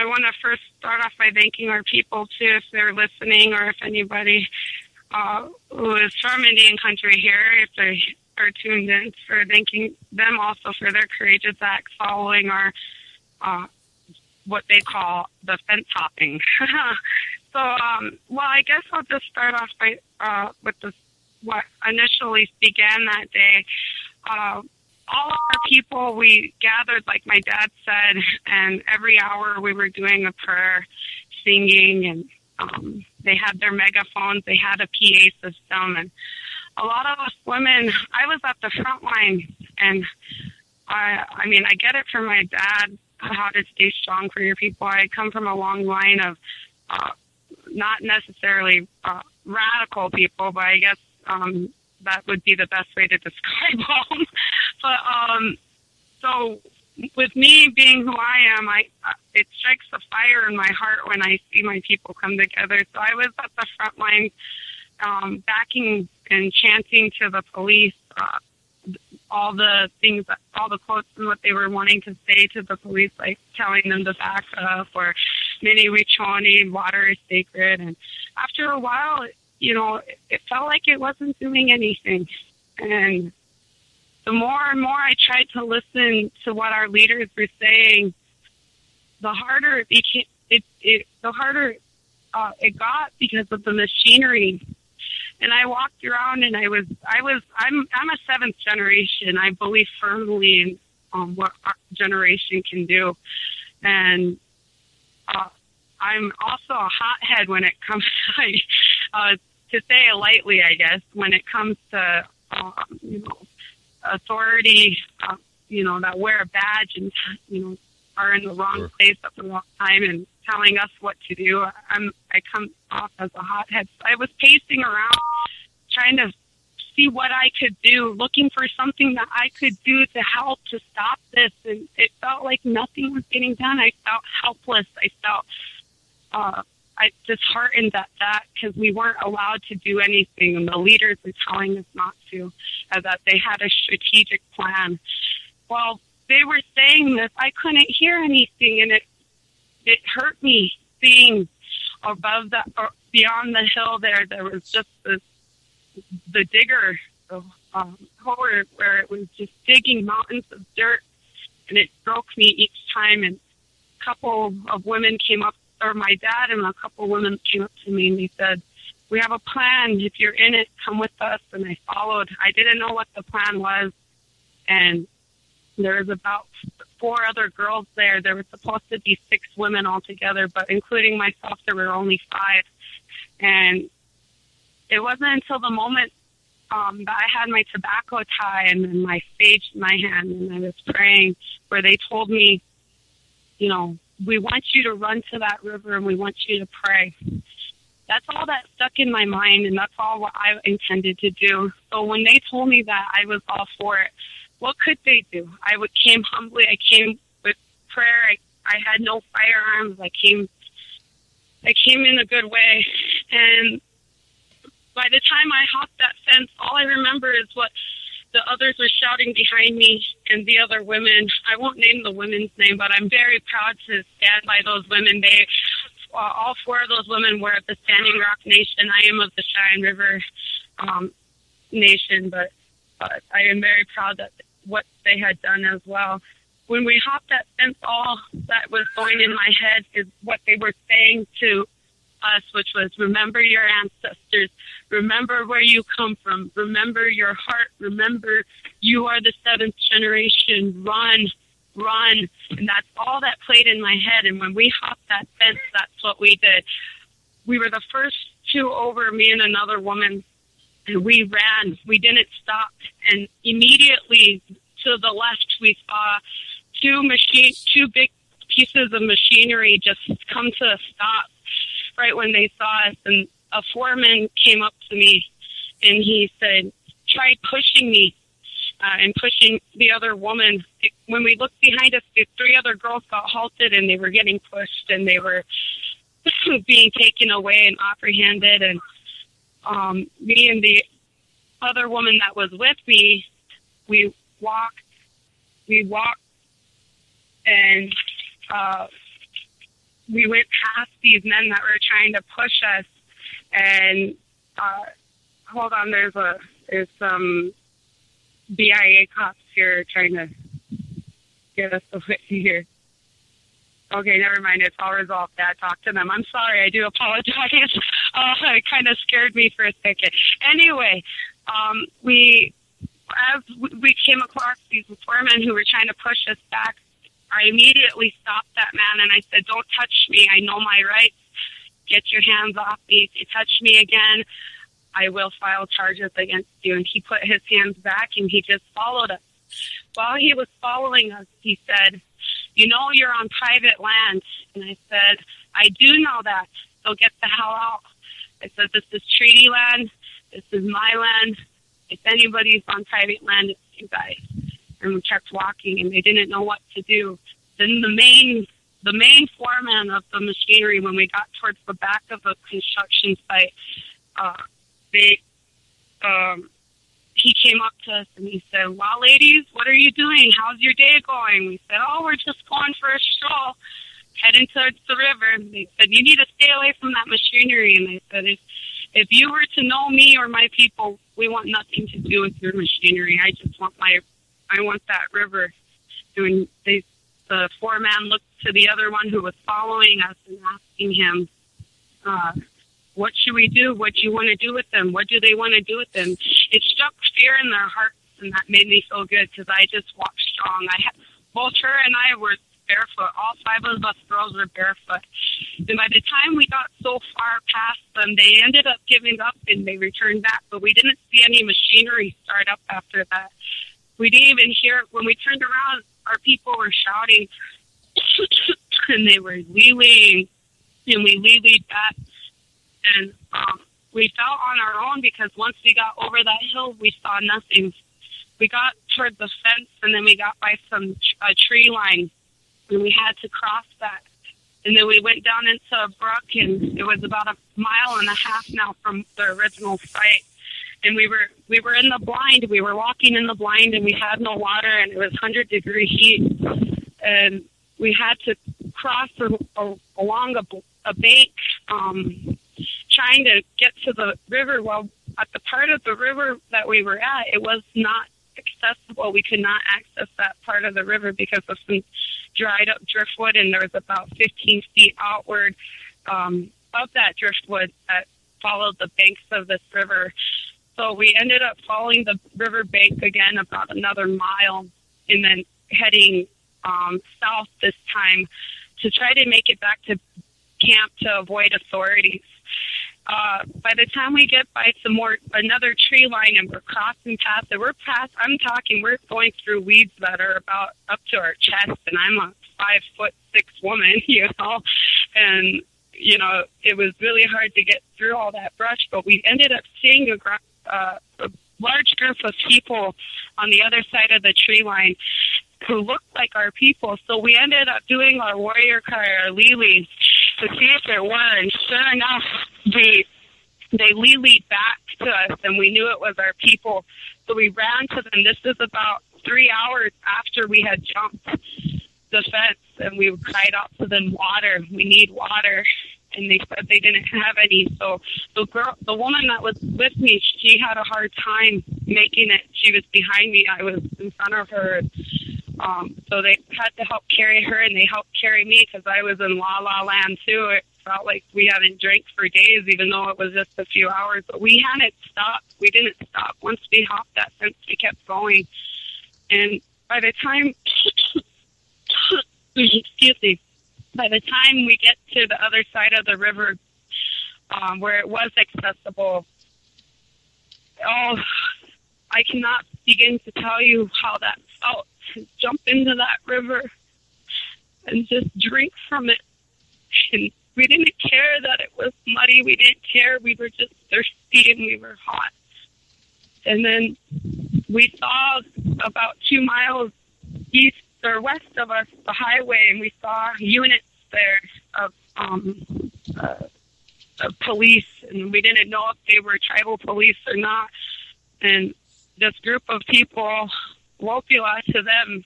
I want to first start off by thanking our people, too, if they're listening, or if anybody who is from Indian country here, if they are tuned in, for thanking them also for their courageous acts following our what they call the fence hopping. So, well, I guess I'll just start off by with what initially began that day. All of our people, we gathered, like my dad said, and every hour we were doing a prayer, singing, and they had their megaphones, they had a PA system, and a lot of us women, I was at the front line, and I mean, I get it from my dad, how to stay strong for your people. I come from a long line of not necessarily radical people, but I guess that would be the best way to describe them. But so with me being who I am, it strikes a fire in my heart when I see my people come together. So I was at the front line backing and chanting to the police all the things, all the quotes and what they were wanting to say to the police, like telling them to back up, or Mini Wichoni, water is sacred. And after a while, you know, it felt like it wasn't doing anything. And the more and more I tried to listen to what our leaders were saying, the harder it became. The harder it got because of the machinery. And I walked around, and I'm a seventh generation. I believe firmly in what our generation can do, and I'm also a hothead when it comes to say it lightly, I guess, when it comes to authority, that wear a badge and are in the wrong place at the wrong time and telling us what to do. I come off as a hothead. I was pacing around trying to see what I could do, looking for something that I could do to help to stop this. And it felt like nothing was getting done. I felt helpless. I felt disheartened at that because we weren't allowed to do anything. And the leaders were telling us not to, that they had a strategic plan. Well, they were saying this. I couldn't hear anything, and it hurt me seeing above that, or beyond the hill there was just the digger hole where it was just digging mountains of dirt, and it broke me each time. And a couple of women came up, or my dad and a couple of women came up to me, and they said, "We have a plan. If you're in it, come with us." And I followed. I didn't know what the plan was, and there was about 4 other girls there. There were supposed to be 6 women altogether, but including myself, there were only 5. And it wasn't until the moment that I had my tobacco tie and then my sage in my hand, and I was praying, where they told me, "We want you to run to that river, and we want you to pray." That's all that stuck in my mind, and that's all what I intended to do. So when they told me that, I was all for it. What could they do? I came humbly. I came with prayer. I had no firearms. I came in a good way. And by the time I hopped that fence, all I remember is what the others were shouting behind me, and the other women. I won't name the women's name, but I'm very proud to stand by those women. All 4 of those women were of the Standing Rock Nation. I am of the Cheyenne River Nation, but I am very proud that what they had done as well. When we hopped that fence, all that was going in my head is what they were saying to us, which was, remember your ancestors, remember where you come from, remember your heart, remember you are the 7th generation, run. And that's all that played in my head. And when we hopped that fence, that's what we did. We were the first 2 over, me and another woman, and we ran. We didn't stop. And immediately to the left, we saw 2 big pieces of machinery just come to a stop right when they saw us. And a foreman came up to me, and he said, "Try pushing me," and pushing the other woman. When we looked behind us, the 3 other girls got halted, and they were getting pushed, and they were being taken away and apprehended. And me and the other woman that was with me, we walked, and we went past these men that were trying to push us, and hold on, there's some BIA cops here trying to get us away here. Okay, never mind. It's all resolved. Dad, talk to them. I'm sorry. I do apologize. It kind of scared me for a second. Anyway, we came across these four men who were trying to push us back. I immediately stopped that man, and I said, don't touch me. I know my rights. Get your hands off me. If you touch me again, I will file charges against you. And he put his hands back, and he just followed us. While he was following us, he said, you know you're on private land. And I said, I do know that, so get the hell out. I said, this is treaty land. This is my land. If anybody's on private land, it's you guys. And we kept walking, and they didn't know what to do. Then the main foreman of the machinery, when we got towards the back of the construction site, he came up to us and he said, well, ladies, what are you doing? How's your day going? We said, oh, we're just going for a stroll, heading towards the river. And they said, you need to stay away from that machinery. And they said, if you were to know me or my people, we want nothing to do with your machinery. I just want I want that river. And the foreman looked to the other one who was following us and asking him, what should we do? What do you want to do with them? What do they want to do with them? It struck fear in their hearts, and that made me feel good because I just walked strong. Both her and I were barefoot. All five of us girls were barefoot. And by the time we got so far past them, they ended up giving up and they returned back. But we didn't see any machinery start up after that. We didn't even hear, when we turned around, our people were shouting, and they were leeling, and we leeled back. And we fell on our own because once we got over that hill, we saw nothing. We got toward the fence, and then we got by a tree line, and we had to cross that. And then we went down into a brook, and it was about 1.5 miles now from the original site. And we were in the blind. We were walking in the blind, and we had no water, and it was 100-degree heat. And we had to cross along a bank, trying to get to the river. Well, at the part of the river that we were at, it was not accessible. We could not access that part of the river because of some dried up driftwood, and there was about 15 feet outward of that driftwood that followed the banks of this river. So we ended up following the river bank again about another mile, and then heading south this time to try to make it back to camp to avoid authorities. By the time we get by another tree line and we're crossing past it, we're going through weeds that are about up to our chest, and I'm a 5'6" woman, and, it was really hard to get through all that brush, but we ended up seeing a large group of people on the other side of the tree line who looked like our people. So we ended up doing our warrior cry, our lilies, to see if there were. And sure enough, they lilied back to us, and we knew it was our people. So we ran to them. This is about 3 hours after we had jumped the fence, and we cried out to them, water. We need water. And they said they didn't have any. So the woman that was with me, she had a hard time making it. She was behind me. I was in front of her. So they had to help carry her, and they helped carry me because I was in la-la land too. It felt like we hadn't drank for days, even though it was just a few hours. But we hadn't stopped. We didn't stop. Once we hopped that fence, we kept going. And by the time, by the time we get to the other side of the river, where it was accessible, I cannot begin to tell you how that felt, to jump into that river and just drink from it. And we didn't care that it was muddy. We didn't care. We were just thirsty, and we were hot. And then we saw about 2 miles east or west of us, the highway, and we saw units there of police, and we didn't know if they were tribal police or not. And this group of people, Wopula to them,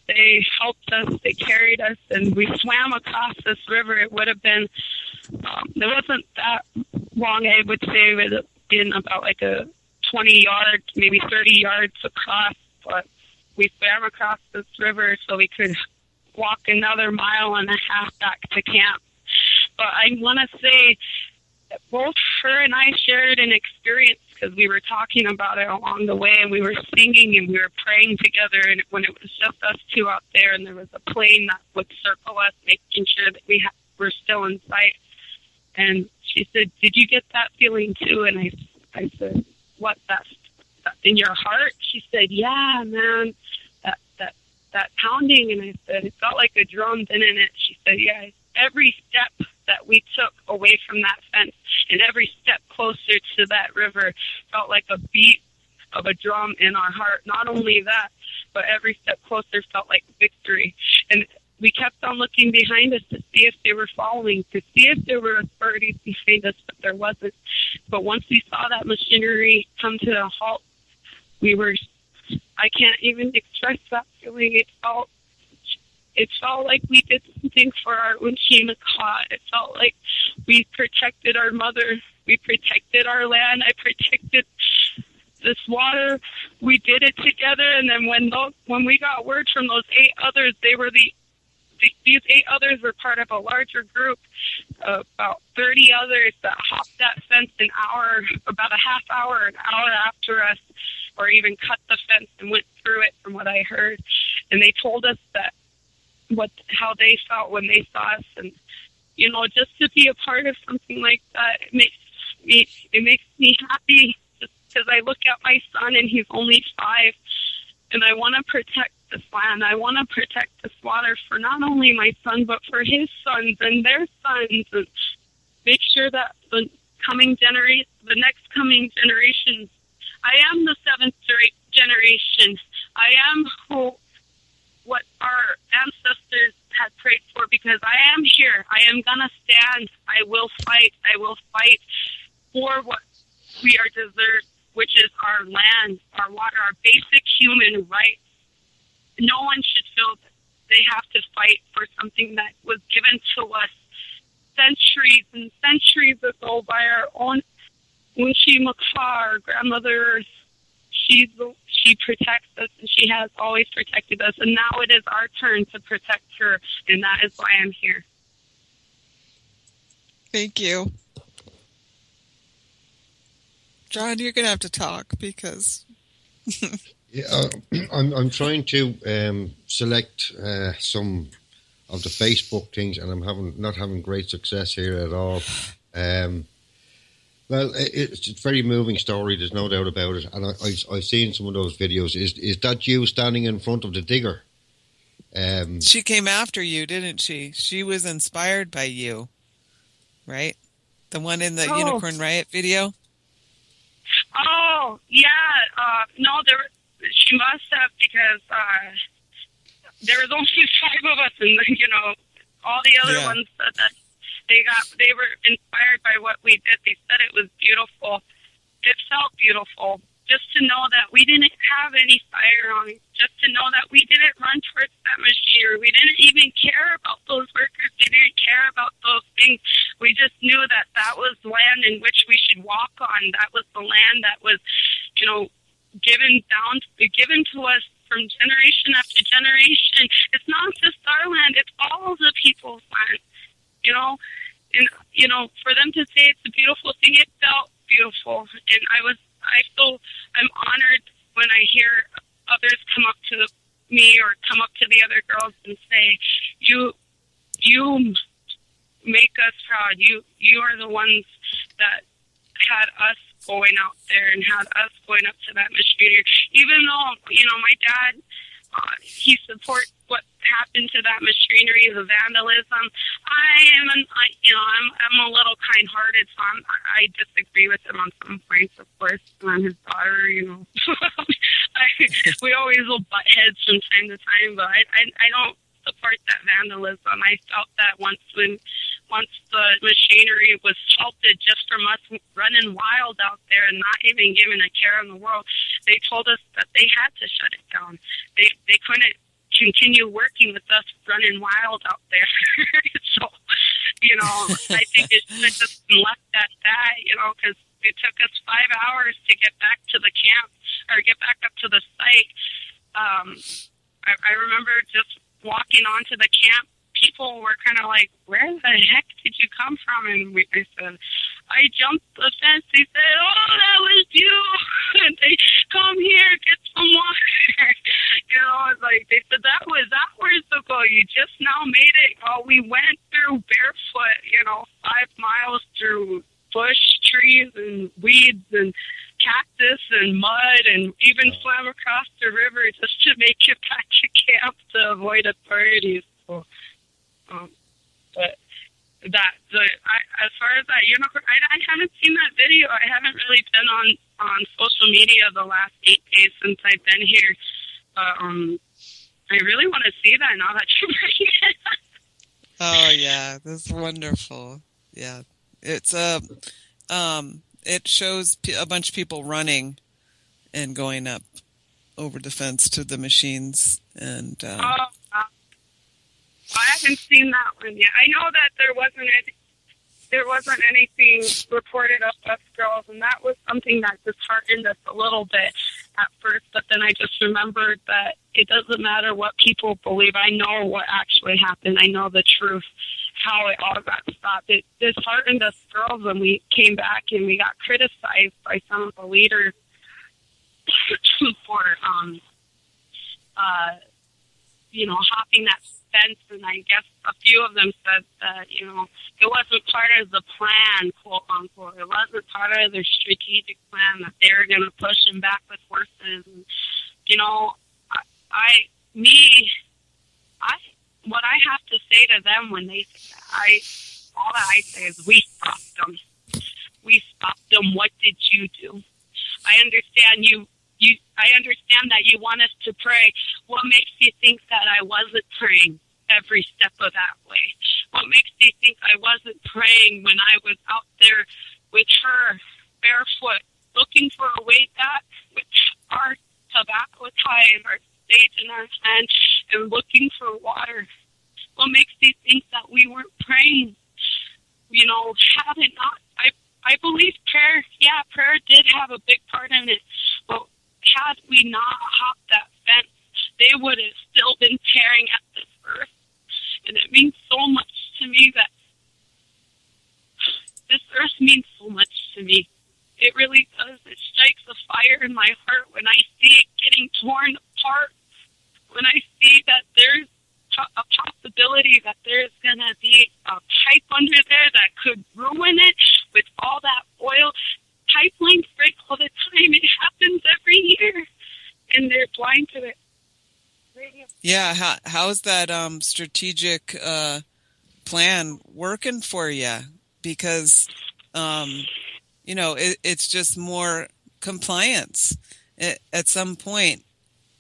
They helped us. They carried us, and we swam across this river. It would have been, it wasn't that long. I would say it would have been about like a 20 yards, maybe 30 yards across. But we swam across this river so we could walk another 1.5 miles back to camp. But I want to say that both her and I shared an experience because we were talking about it along the way, and we were singing and we were praying together. And when it was just us two out there, and there was a plane that would circle us, making sure that were still in sight. And she said, "Did you get that feeling too?" And I said, "What? That's in your heart?" She said, "Yeah, man, that pounding." And I said, "It felt like a drum, didn't it?" She said, "Yeah." Every step that we took away from that fence and every step closer to that river felt like a beat of a drum in our heart. Not only that, but every step closer felt like victory. And we kept on looking behind us to see if they were following, to see if there were authorities behind us, but there wasn't. But once we saw that machinery come to a halt, I can't even express that feeling. It felt like we did something for our Unchi-Makah. It felt like we protected our mother. We protected our land. I protected this water. We did it together. And then when we got word from those 8 others, these 8 others were part of a larger group of about 30 others that hopped that fence about a half hour, an hour after us, or even cut the fence and went through it from what I heard. And they told us that how they felt when they saw us. And just to be a part of something like that, it makes me happy, just because I look at my son and he's only 5, and I want to protect this land. I want to protect this water for not only my son but for his sons and their sons, and make sure that the next coming generations. I am the 7th generation. I am what our ancestors had prayed for, because I am here. I am going to stand. I will fight. I will fight for what we are deserved, which is our land, our water, our basic human rights. No one should feel that they have to fight for something that was given to us centuries and centuries ago by our own Unchi-Makah, our grandmother Earth. She protects us, and she has always protected us. And now it is our turn to protect her, and that is why I'm here. Thank you. John, you're going to have to talk because... Yeah, I'm trying to select some of the Facebook things, and I'm not having great success here at all. Well, it's a very moving story. There's no doubt about it. And I've seen some of those videos. Is that you standing in front of the digger? She came after you, didn't she? She was inspired by you, right? The one in the Unicorn Riot video? Oh, yeah. No, she must have, because there was only 5 of us, and all the other ones said that they were inspired by what we did. They said it was beautiful. It felt beautiful. Just to know that we didn't have any fire on it. Just to know that we didn't run towards that machinery. We didn't even care about those workers. We didn't care about those things. We just knew that that was land in which we should walk on. That was the land that was, given to us from generation after generation. It's not just our land. It's all the people's land. And for them to say it's a beautiful thing, it felt beautiful. And I'm honored when I hear others come up to me or come up to the other girls and say, you make us proud. You are the ones that had us going out there and had us going up to that machinery. Even though, my dad, he supports what happened to that machinery, the vandalism. I'm a little kind-hearted, so I disagree with him on some points, of course. I'm his daughter, we always will butt heads from time to time, but I don't support that vandalism. I felt that once the machinery was halted just from us running wild out there and not even giving a care in the world, they told us that they had to shut it down. They couldn't continue working with us running wild out there. So, I think it should have just been left at that, because it took us 5 hours to get back to the camp or get back up to the site. I remember just walking onto the camp. People were kind of like, where the heck did you come from? And I said, I jumped the fence. They said, oh, that was you. And they come here, get some water. It's like, they said, that was hours ago. You just now made it. Oh, we went through barefoot, 5 miles through bush, trees, and weeds, and cactus, and mud, and even swam across the river just to make it back to camp to avoid authorities. So, but as far as that unicorn, I haven't seen that video. I haven't really been on social media the last 8 days since I've been here. I really want to see that now that you bring it. Oh yeah, that's wonderful. Yeah, it's it shows a bunch of people running and going up over the fence to the machines and. I haven't seen that one yet. I know that there wasn't anything reported of us girls, and that was something that disheartened us a little bit at first. But then I just remembered that it doesn't matter what people believe. I know what actually happened. I know the truth, how it all got stopped. It disheartened us girls when we came back and we got criticized by some of the leaders for hopping that fence, and I guess a few of them said that, it wasn't part of the plan, quote unquote. It wasn't part of their strategic plan that they were going to push him back with horses. And, what I have to say to them when they say that, all that I say is, we stopped them. We stopped them. What did you do? I understand I understand that you want us to pray. What makes you think that I wasn't praying every step of that way? What makes you think I wasn't praying when I was out there with her, barefoot, looking for a way back with our tobacco tie and our sage in our hand and looking for water? What makes you think that we weren't praying? Had it not, I believe prayer did have a big part in it, but had we not hopped that fence, they would have still been tearing at this earth. And it means so much to me that this earth means so much to me. It really does. It strikes a fire in my heart when I see it getting torn apart, when I see that there's a possibility that there's going to be a pipe under there that could ruin it with all that oil. Pipelines break all the time. It happens every year, and they're blind to it. Yeah, how's that strategic plan working for you? Because it's just more compliance. At some point,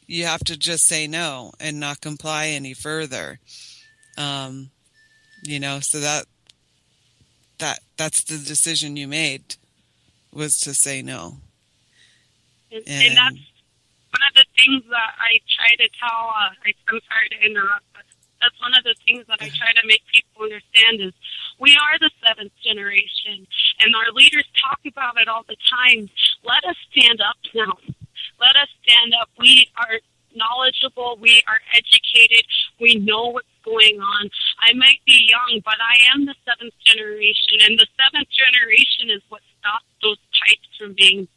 you have to just say no and not comply any further. So that's the decision you made, was to say no. And that's one of the things that I try to tell, I'm sorry to interrupt, but that's one of the things that I try to make people understand is we are the seventh generation, and our leaders talk about it all the time. Let us stand up now. Let us stand up. We are knowledgeable. We are educated. We know what's going on. I might be young, but I am the seventh generation, and the seventh generation is what stopped those pipes from being